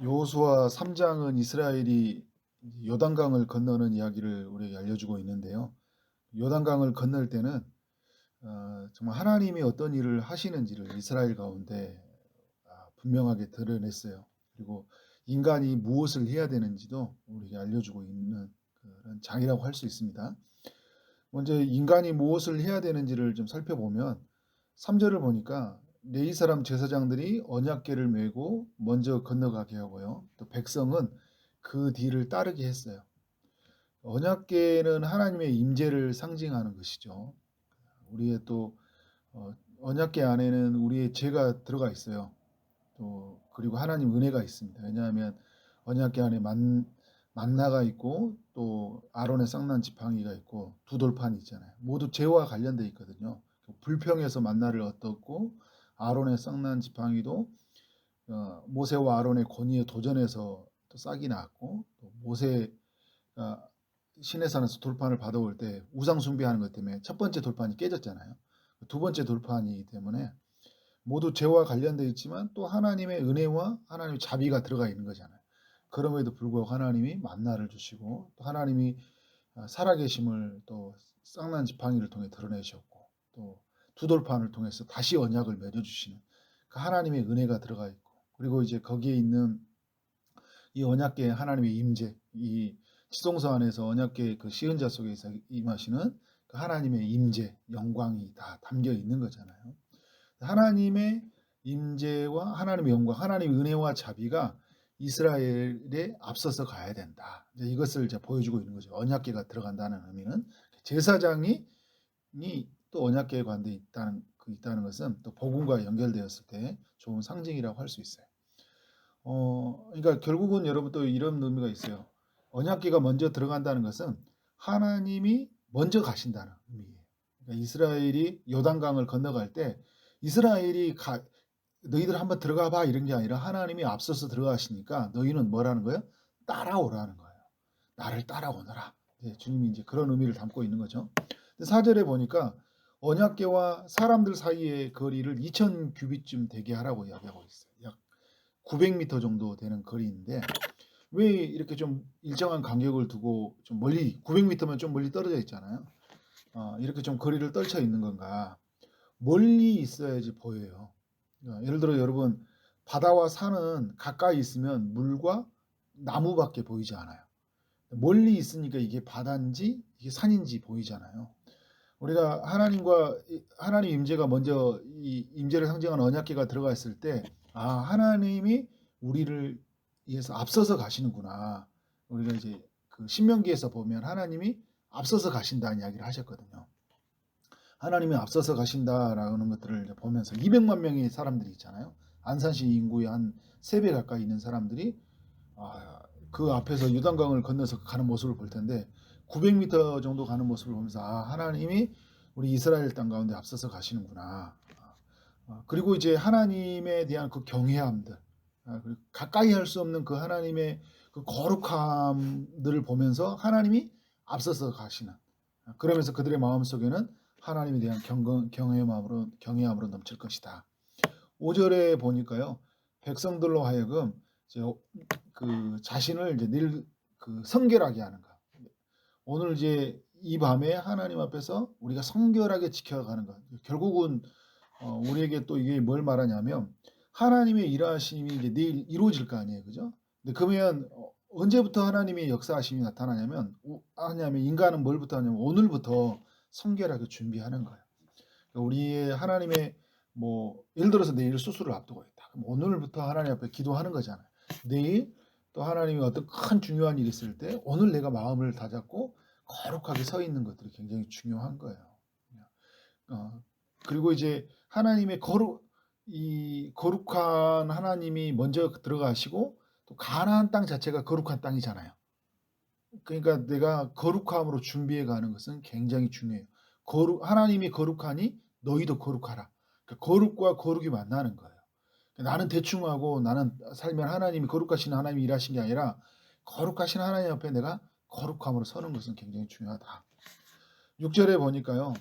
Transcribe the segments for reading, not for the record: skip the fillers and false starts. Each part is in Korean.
여호수아 3장은 이스라엘이 요단강을 건너는 이야기를 우리에게 알려주고 있는데요. 요단강을 건널 때는 정말 하나님이 어떤 일을 하시는지를 이스라엘 가운데 분명하게 드러냈어요. 그리고 인간이 무엇을 해야 되는지도 우리에게 알려주고 있는 그런 장이라고 할 수 있습니다. 먼저 인간이 무엇을 해야 되는지를 좀 살펴보면 3절을 보니까 레위 사람 제사장들이 언약궤를 메고 먼저 건너가게 하고요. 또 백성은 그 뒤를 따르게 했어요. 언약궤는 하나님의 임재를 상징하는 것이죠. 우리의 또 언약궤 안에는 우리의 죄가 들어가 있어요. 또 그리고 하나님 은혜가 있습니다. 왜냐하면 언약궤 안에 만나가 있고 또 아론의 쌍난 지팡이가 있고 두 돌판이 있잖아요. 모두 죄와 관련되어 있거든요. 불평에서 만나를 얻었고 아론의 쌍난 지팡이도 모세와 아론의 권위에 도전해서 또 싹이 났고 또 모세가 시내산에서 돌판을 받아올 때 우상 숭배하는 것 때문에 첫 번째 돌판이 깨졌잖아요. 두 번째 돌판이기 때문에 모두 죄와 관련되어 있지만 또 하나님의 은혜와 하나님의 자비가 들어가 있는 거잖아요. 그럼에도 불구하고 하나님이 만나를 주시고 또 하나님이 살아계심을 또 쌍난 지팡이를 통해 드러내셨고 또 두 돌판을 통해서 다시 언약을 맺어주시는 그 하나님의 은혜가 들어가 있고 그리고 이제 거기에 있는 이 언약궤 하나님의 임재, 이 지성소 안에서 언약궤 그 시은자 속에서 임하시는 그 하나님의 임재, 영광이 다 담겨 있는 거잖아요. 하나님의 임재와 하나님의 영광, 하나님의 은혜와 자비가 이스라엘에 앞서서 가야 된다. 이것을 이제 보여주고 있는 거죠. 언약궤가 들어간다는 의미는 제사장이 또 언약궤에 관돼 있다는 것은 또 복음과 연결되었을 때 좋은 상징이라고 할 수 있어요. 그러니까 결국은 여러분 또 이런 의미가 있어요. 언약궤가 먼저 들어간다는 것은 하나님이 먼저 가신다는 의미예요. 그러니까 이스라엘이 요단강을 건너갈 때 이스라엘이 너희들 한번 들어가 봐 이런 게 아니라 하나님이 앞서서 들어가시니까 너희는 뭐라는 거예요? 따라오라는 거예요. 나를 따라오너라. 주님이 이제 그런 의미를 담고 있는 거죠. 4절에 보니까 언약궤와 사람들 사이의 거리를 2000규빗쯤 되게 하라고 이야기하고 있어요. 약 900m 정도 되는 거리인데 왜 이렇게 좀 일정한 간격을 두고 좀 멀리 900m면 좀 멀리 떨어져 있잖아요. 이렇게 좀 거리를 떨쳐 있는 건가? 멀리 있어야지 보여요. 예를 들어 여러분 바다와 산은 가까이 있으면 물과 나무밖에 보이지 않아요. 멀리 있으니까 이게 바다인지 이게 산인지 보이잖아요. 우리가 하나님 임재가 먼저 이 임재를 상징하는 언약궤가 들어가 있을 때 하나님이 우리를 위해서 앞서서 가시는구나. 우리가 이제 그 신명기에서 보면 하나님이 앞서서 가신다는 이야기를 하셨거든요. 하나님이 앞서서 가신다라는 것들을 보면서 200만 명의 사람들이 있잖아요. 안산시 인구의 한 3배 가까이 있는 사람들이 그 앞에서 요단강을 건너서 가는 모습을 볼 텐데 900m 정도 가는 모습을 보면서 하나님이 우리 이스라엘 땅 가운데 앞서서 가시는구나. 그리고 이제 하나님에 대한 그 경외함들, 그리고 가까이 할 수 없는 그 하나님의 그 거룩함들을 보면서 하나님이 앞서서 가시는. 그러면서 그들의 마음 속에는 하나님에 대한 경외함으로 넘칠 것이다. 5절에 보니까요, 백성들로 하여금 이제 그 자신을 이제 늘 그 성결하게 하는 것. 오늘 이제 이 밤에 하나님 앞에서 우리가 성결하게 지켜가는 것. 결국은 우리에게 또 이게 뭘 말하냐면 하나님의 일하심이 이제 내일 이루어질 거 아니에요, 그죠? 근데 그러면 언제부터 하나님의 역사하심이 나타나냐면 인간은 뭘부터 하냐면 오늘부터 성결하게 준비하는 거예요. 그러니까 우리의 하나님의 예를 들어서 내일 수술을 앞두고 있다. 그럼 오늘부터 하나님 앞에 기도하는 거잖아요. 내일 또 하나님이 어떤 큰 중요한 일이 있을 때 오늘 내가 마음을 다잡고 거룩하게 서 있는 것들이 굉장히 중요한 거예요. 그리고 이제 하나님의 거룩한 하나님이 먼저 들어가시고 또 가나안 땅 자체가 거룩한 땅이잖아요. 그러니까 내가 거룩함으로 준비해 가는 것은 굉장히 중요해요. 하나님이 거룩하니 너희도 거룩하라. 그러니까 거룩과 거룩이 만나는 거예요. 나는 대충 하고 나는 살면 하나님이 거룩하신 하나님이 일하신 게 아니라 거룩하신 하나님 앞에 내가 거룩함으로 서는 것은 굉장히 중요하다. 6절에 보니까요.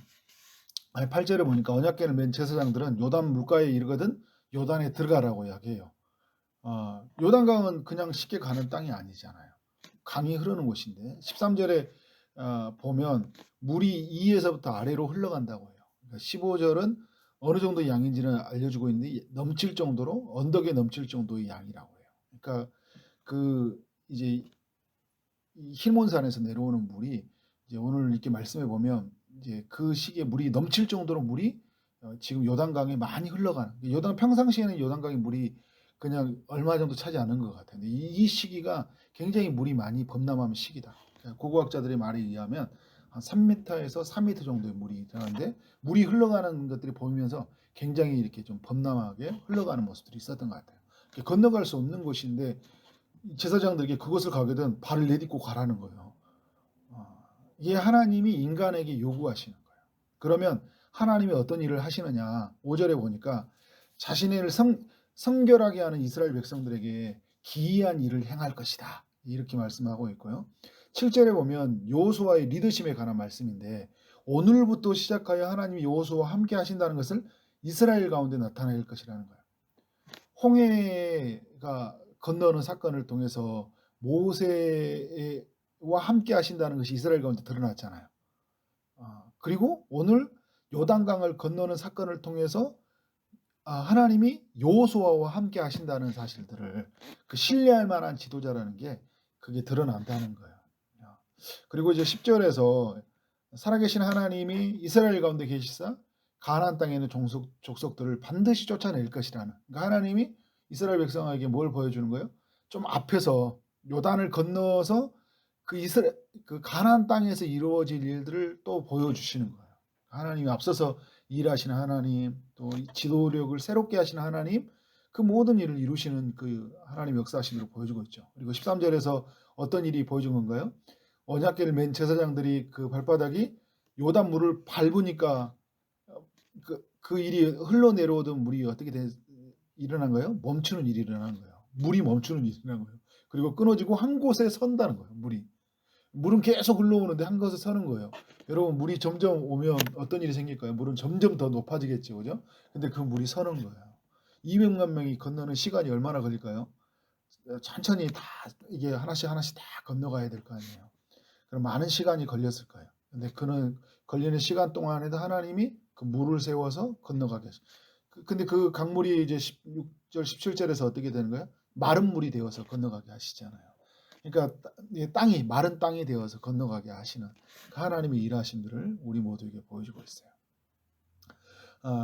8절에 보니까 언약궤를 맨 제사장들은 요단 물가에 이르거든 요단에 들어가라고 이야기해요. 요단강은 그냥 쉽게 가는 땅이 아니잖아요. 강이 흐르는 곳인데 13절에 보면 물이 위에서부터 아래로 흘러간다고 해요. 그러니까 15절은 어느 정도 양인지는 알려주고 있는데 넘칠 정도로 언덕에 넘칠 정도의 양이라고 해요. 그러니까 그 이제 이 힐몬산에서 내려오는 물이 이제 오늘 이렇게 말씀해 보면 이제 그 시기에 물이 넘칠 정도로 물이 지금 요단강에 많이 흘러가는, 요단 평상시에는 요단강의 물이 그냥 얼마 정도 차지 않은 것 같아요. 이 시기가 굉장히 물이 많이 범람하는 시기다. 고고학자들의 말에 의하면 한 3m에서 4m 정도의 물이 들어가는데 물이 흘러가는 것들이 보이면서 굉장히 이렇게 좀 범람하게 흘러가는 모습들이 있었던 것 같아요. 건너갈 수 없는 곳인데 제사장들에게 그것을 가게 된 발을 내딛고 가라는 거예요. 이게 하나님이 인간에게 요구하시는 거예요. 그러면 하나님이 어떤 일을 하시느냐. 5절에 보니까 자신을 성결하게 하는 이스라엘 백성들에게 기이한 일을 행할 것이다. 이렇게 말씀하고 있고요. 7절에 보면 여호수아의 리더십에 관한 말씀인데 오늘부터 시작하여 하나님이 여호수아와 함께 하신다는 것을 이스라엘 가운데 나타낼 것이라는 거예요. 홍해가 건너는 사건을 통해서 모세와 함께 하신다는 것이 이스라엘 가운데 드러났잖아요. 그리고 오늘 요단강을 건너는 사건을 통해서 하나님이 여호수아와 함께 하신다는 사실들을 그 신뢰할 만한 지도자라는 게 그게 드러난다는 거예요. 그리고 이제 10절에서 살아계신 하나님이 이스라엘 가운데 계시사 가나안 땅에 있는 족속들을 반드시 쫓아낼 것이라는, 그러니까 하나님이 이스라엘 백성에게 뭘 보여주는 거예요? 좀 앞에서 요단을 건너서 그 가나안 땅에서 이루어질 일들을 또 보여주시는 거예요. 하나님이 앞서서 일하시는 하나님, 또 지도력을 새롭게 하시는 하나님, 그 모든 일을 이루시는 그 하나님 역사하심으로 보여주고 있죠. 그리고 13절에서 어떤 일이 보여준 건가요? 언약궤를 맨 제사장들이 그 발바닥이 요단 물을 밟으니까 그 일이 흘러내려오던 물이 어떻게 일어난 거예요? 멈추는 일이 일어난 거예요. 물이 멈추는 일이 일어난 거예요. 그리고 끊어지고 한 곳에 선다는 거예요. 물은 계속 흘러오는데 한 곳에 서는 거예요. 여러분, 물이 점점 오면 어떤 일이 생길까요? 물은 점점 더 높아지겠죠, 그죠? 근데 그 물이 서는 거예요. 200만 명이 건너는 시간이 얼마나 걸릴까요? 천천히 다 이게 하나씩 다 건너가야 될 거 아니에요. 그럼 많은 시간이 걸렸을 거예요. 근데 그는 걸리는 시간 동안에도 하나님이 그 물을 세워서 건너가게 하시죠. 근데 그 강물이 이제 16절, 17절에서 어떻게 되는 거예요? 마른 물이 되어서 건너가게 하시잖아요. 그러니까 땅이 마른 땅이 되어서 건너가게 하시는 그 하나님의 일하심들을 우리 모두에게 보여주고 있어요.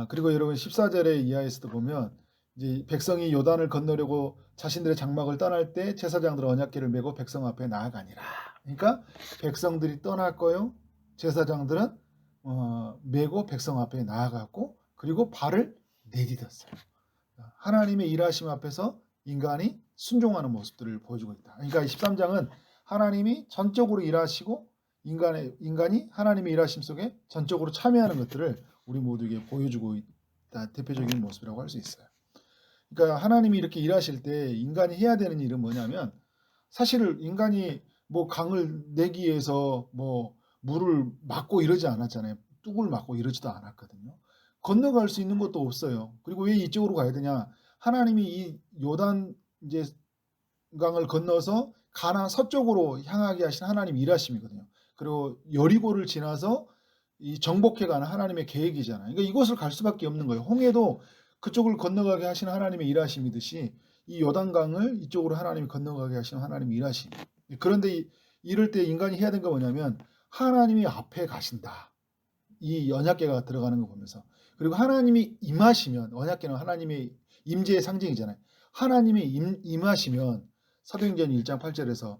그리고 여러분 14절의 이하에서도 보면 이제 백성이 요단을 건너려고 자신들의 장막을 떠날 때 제사장들은 언약궤를 메고 백성 앞에 나아가니라. 그러니까 백성들이 떠났고요. 제사장들은 메고 백성 앞에 나아갔고 그리고 발을 내딛었어요. 하나님의 일하심 앞에서 인간이 순종하는 모습들을 보여주고 있다. 그러니까 13장은 하나님이 전적으로 일하시고 인간이 하나님의 일하심 속에 전적으로 참여하는 것들을 우리 모두에게 보여주고 있다. 대표적인 모습이라고 할 수 있어요. 그러니까 하나님이 이렇게 일하실 때 인간이 해야 되는 일은 뭐냐면 사실 인간이 뭐 강을 내기 위해서 뭐 물을 막고 이러지 않았잖아요. 뚝을 막고 이러지도 않았거든요. 건너갈 수 있는 것도 없어요. 그리고 왜 이쪽으로 가야 되냐? 하나님이 이 요단 이제 강을 건너서 가나안 서쪽으로 향하게 하신 하나님 일하심이거든요. 그리고 여리고를 지나서 이 정복해 가는 하나님의 계획이잖아요. 그러니까 이곳을 갈 수밖에 없는 거예요. 홍해도 그쪽을 건너가게 하시는 하나님의 일하심이듯이 이 요단강을 이쪽으로 하나님이 건너가게 하시는 하나님의 일하심. 그런데 이럴 때 인간이 해야 되는 게 뭐냐면 하나님이 앞에 가신다. 이 언약궤가 들어가는 거 보면서. 그리고 하나님이 임하시면, 언약궤는 하나님의 임재의 상징이잖아요. 하나님이 임하시면 사도행전 1장 8절에서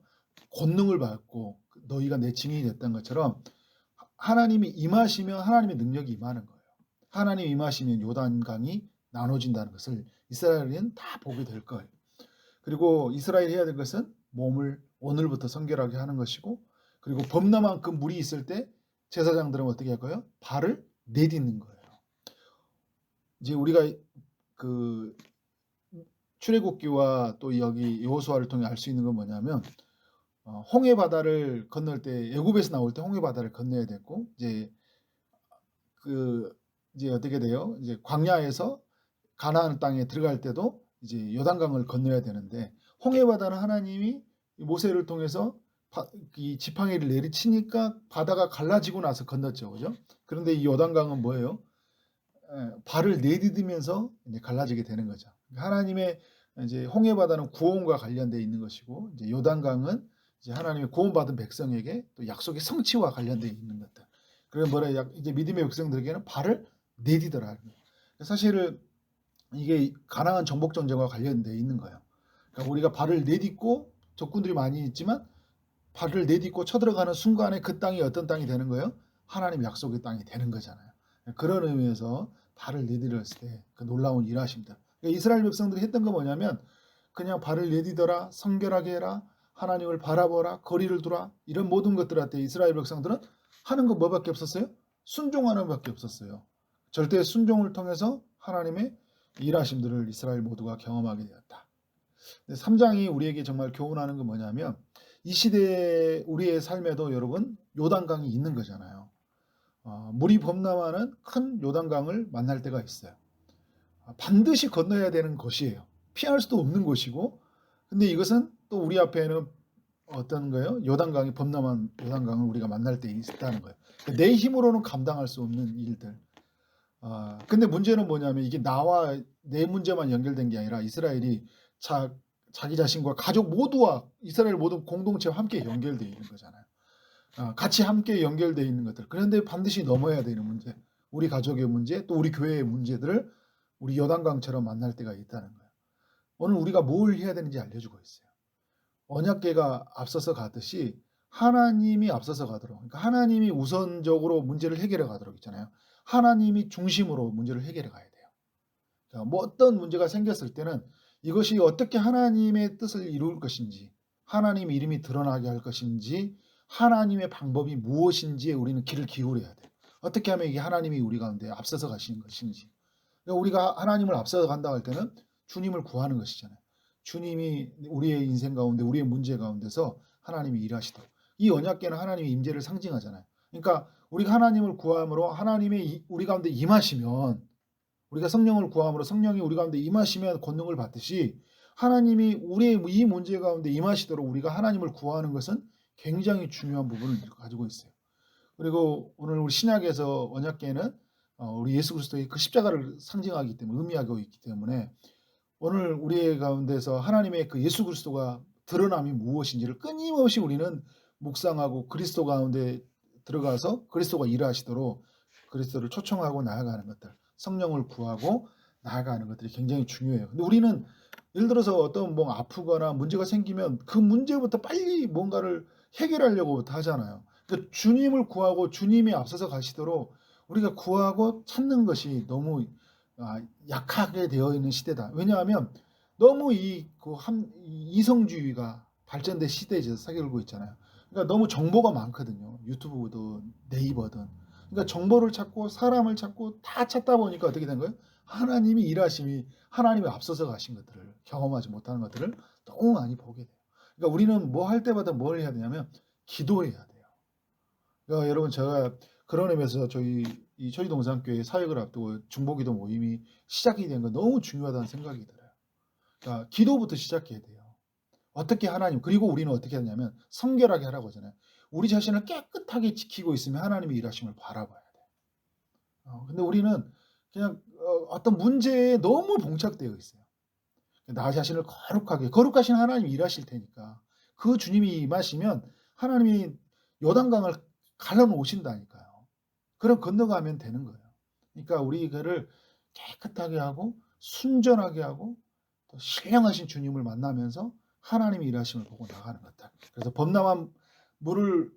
권능을 받고 너희가 내 증인이 됐던 것처럼 하나님이 임하시면 하나님의 능력이 임하는 거예요. 하나님이 임하시면 요단강이 나눠진다는 것을 이스라엘은 다 보게 될 거예요. 그리고 이스라엘이 해야 될 것은 몸을 오늘부터 성결하게 하는 것이고, 그리고 범람한 그 물이 있을 때 제사장들은 어떻게 할까요? 발을 내딛는 거예요. 이제 우리가 그 출애굽기와 또 여기 여호수아를 통해 알 수 있는 건 뭐냐면 홍해 바다를 건널 때 애굽에서 나올 때 홍해 바다를 건너야 됐고 이제 어떻게 돼요? 이제 광야에서 가나안 땅에 들어갈 때도 이제 요단강을 건너야 되는데 홍해바다는 하나님이 모세를 통해서 이 지팡이를 내리치니까 바다가 갈라지고 나서 건넜죠, 그죠? 그런데 이 요단강은 뭐예요? 발을 내디디면서 이제 갈라지게 되는 거죠. 하나님의 이제 홍해바다는 구원과 관련되어 있는 것이고, 이제 요단강은 이제 하나님의 구원받은 백성에게 또 약속의 성취와 관련되어 있는 것들. 그래서 뭐래 이제 믿음의 백성들에게는 발을 내디더라. 사실은 이게 가나안 정복 전쟁과 관련되어 있는 거예요. 그러니까 우리가 발을 내딛고 적군들이 많이 있지만 발을 내딛고 쳐들어가는 순간에 그 땅이 어떤 땅이 되는 거예요? 하나님 약속의 땅이 되는 거잖아요. 그런 의미에서 발을 내디뎠을 때 그 놀라운 일하십니다. 그러니까 이스라엘 백성들이 했던 거 뭐냐면 그냥 발을 내디뎌라, 성결하게 해라, 하나님을 바라보라, 거리를 두라, 이런 모든 것들한테 이스라엘 백성들은 하는 거 뭐밖에 없었어요? 순종하는 것밖에 없었어요. 절대 순종을 통해서 하나님의 일하심들을 이스라엘 모두가 경험하게 되었다. 3장이 우리에게 정말 교훈하는 건 뭐냐면 이 시대의 우리의 삶에도 여러분 요단강이 있는 거잖아요. 물이 범람하는 큰 요단강을 만날 때가 있어요. 반드시 건너야 되는 것이에요. 피할 수도 없는 것이고, 근데 이것은 또 우리 앞에는 어떤 거예요? 요단강이 범람한 요단강을 우리가 만날 때 있다는 거예요. 내 힘으로는 감당할 수 없는 일들. 근데 문제는 뭐냐면 이게 나와 내 문제만 연결된 게 아니라 이스라엘이 자기 자신과 가족 모두와 이스라엘 모든 공동체와 함께 연결되어 있는 거잖아요. 같이 함께 연결되어 있는 것들. 그런데 반드시 넘어야 되는 문제, 우리 가족의 문제, 또 우리 교회의 문제들을 우리 요단강처럼 만날 때가 있다는 거예요. 오늘 우리가 뭘 해야 되는지 알려주고 있어요. 언약궤가 앞서서 가듯이 하나님이 앞서서 가도록, 그러니까 하나님이 우선적으로 문제를 해결해 가도록 있잖아요. 하나님이 중심으로 문제를 해결해 가야 돼요. 그러니까 뭐 어떤 문제가 생겼을 때는 이것이 어떻게 하나님의 뜻을 이룰 것인지, 하나님의 이름이 드러나게 할 것인지, 하나님의 방법이 무엇인지에 우리는 귀를 기울여야 돼요. 어떻게 하면 이게 하나님이 우리 가운데 앞서서 가시는 것인지. 그러니까 우리가 하나님을 앞서서 간다고 할 때는 주님을 구하는 것이잖아요. 주님이 우리의 인생 가운데, 우리의 문제 가운데서 하나님이 일하시도록. 이 언약궤는 하나님의 임재를 상징하잖아요. 그러니까 우리가 하나님을 구함으로 하나님의 우리 가운데 임하시면, 우리가 성령을 구함으로 성령이 우리 가운데 임하시면 권능을 받듯이 하나님이 우리의 이 문제 가운데 임하시도록 우리가 하나님을 구하는 것은 굉장히 중요한 부분을 가지고 있어요. 그리고 오늘 우리 신약에서 언약궤는 우리 예수 그리스도의 그 십자가를 상징하기 때문에, 의미하고 있기 때문에 오늘 우리의 가운데서 하나님의 그 예수 그리스도가 드러남이 무엇인지를 끊임없이 우리는 묵상하고 그리스도 가운데 들어가서 그리스도가 일하시도록 그리스도를 초청하고 나아가는 것들, 성령을 구하고 나아가는 것들이 굉장히 중요해요. 근데 우리는 예를 들어서 어떤 뭐 아프거나 문제가 생기면 그 문제부터 빨리 뭔가를 해결하려고 하잖아요. 그러니까 주님을 구하고 주님이 앞서서 가시도록 우리가 구하고 찾는 것이 너무 약하게 되어 있는 시대다. 왜냐하면 너무 이성주의가 발전된 시대에 살고 있잖아요. 그러니까 너무 정보가 많거든요. 유튜브든 네이버든. 그러니까 정보를 찾고 사람을 찾고 다 찾다 보니까 어떻게 된 거예요? 하나님이 일하심이, 하나님이 앞서서 가신 것들을 경험하지 못하는 것들을 너무 많이 보게 돼요. 그러니까 우리는 뭐 할 때마다 뭘 해야 되냐면 기도해야 돼요. 그러니까 여러분, 제가 그런 의미에서 이 초지동산교회 사역을 앞두고 중보기도 모임이 시작이 된 건 너무 중요하다는 생각이 들어요. 그러니까 기도부터 시작해야 돼요. 어떻게 하나님, 그리고 우리는 어떻게 하냐면 성결하게 하라고 하잖아요. 우리 자신을 깨끗하게 지키고 있으면 하나님의 일하심을 바라봐야 돼요. 근데 우리는 그냥 어떤 문제에 너무 봉착되어 있어요. 나 자신을 거룩하신 하나님이 일하실 테니까 그 주님이 임하시면 하나님이 요단강을 갈라놓으신다니까요. 그럼 건너가면 되는 거예요. 그러니까 우리 그를 깨끗하게 하고 순전하게 하고 또 신령하신 주님을 만나면서 하나님이 일하심을 보고 나가는 것들. 그래서 범람한 물을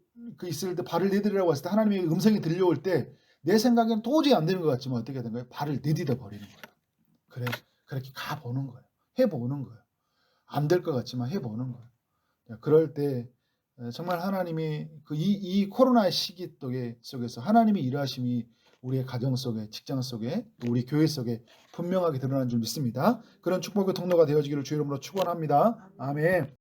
있을 때 발을 내디디라고 했을 때 하나님의 음성이 들려올 때 내 생각에는 도저히 안 되는 것 같지만 어떻게 된 거예요? 발을 내디뎌 버리는 거예요. 그렇게 가보는 거예요. 해보는 거예요. 안 될 것 같지만 해보는 거예요. 그럴 때 정말 하나님이 이 코로나 시기 속에서 하나님의 일하심이 우리의 가정 속에, 직장 속에, 또 우리 교회 속에 분명하게 드러난 줄 믿습니다. 그런 축복의 통로가 되어지기를 주의 이름으로 축원합니다. 아멘.